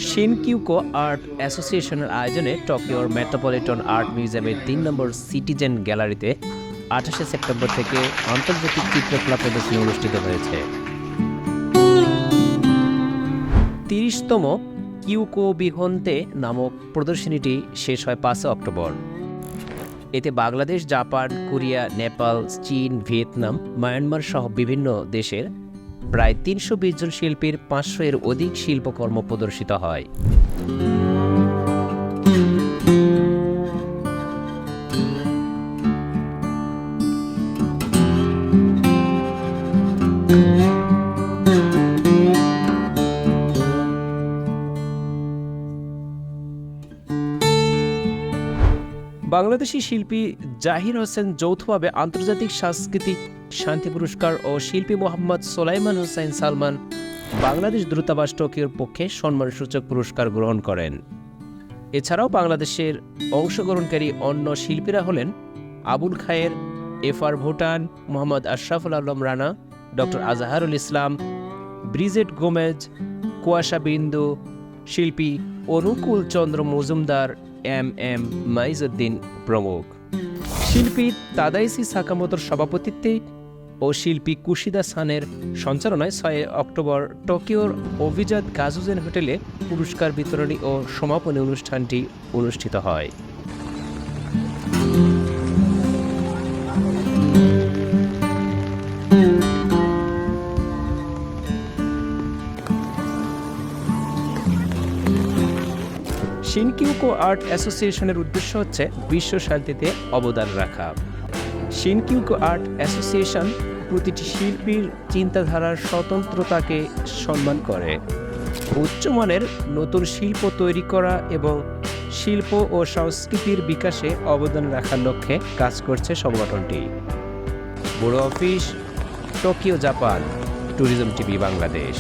শিনকিউকো art অ্যাসোসিয়েশনের আয়োজনে টোকিওর metropolitan art মিউজিয়ামের ৩ নম্বর সিটিজেন গ্যালারিতে ২৮ সেপ্টেম্বর থেকে আন্তর্জাতিক চিত্রকলা প্রদর্শনী অনুষ্ঠিত হয়েছে। ৩০তম কিউকো বিহন্তে নামক প্রদর্শনীটি শেষ হয় ৫ অক্টোবর। এতে বাংলাদেশ, জাপান, কোরিয়া, নেপাল, চীন, ভিয়েতনাম, মায়ানমার সহ বিভিন্ন দেশের প্রায় ৩২০ জন শিল্পীর ৫০০-এর অধিক শিল্পকর্ম প্রদর্শিত হয়। বাংলাদেশি শিল্পী জাহির হোসেন যৌথভাবে আন্তর্জাতিক সাংস্কৃতিক শান্তি পুরস্কার ও শিল্পী মোহাম্মদ সোলাইমান হোসেন সালমান বাংলাদেশ দূতাবাস টোকিওর পক্ষে সম্মানসূচক পুরস্কার গ্রহণ করেন। এছাড়াও বাংলাদেশের অংশগ্রহণকারী অন্য শিল্পীরা হলেন আবুল খায়ের, FR Bhutan, Mohammad Ashraful Alam Rana, doctor Azharul Islam, Bridget Gomez, কুয়াশা বিন্দু, শিল্পী অনুকূল চন্দ্র মজুমদার, এম মাইজউদ্দিন প্রমুখ। শিল্পী তাদাইসি সাকামোতোর সভাপতিত্বে ও শিল্পী কুশিদা সানের সঞ্চালনায় ৬ অক্টোবর টোকিওর অভিজাত গাজুজেন হোটেলে পুরস্কার বিতরণী ও সমাপনী অনুষ্ঠানটি অনুষ্ঠিত হয়। শিনকিউকো আর্ট অ্যাসোসিয়েশনের উদ্দেশ্য হচ্ছে বিশ্ব শান্তিতে অবদান রাখা। শিনকিউকো আর্ট অ্যাসোসিয়েশন প্রতিটি শিল্পীর চিন্তাধারার স্বতন্ত্রতাকে সম্মান করে, উচ্চমানের নতুন শিল্প তৈরি করা এবং শিল্প ও সংস্কৃতির বিকাশে অবদান রাখার লক্ষ্যে কাজ করছে সংগঠনটি। Bureau office, Tokyo, Japan, tourism TV, Bangladesh.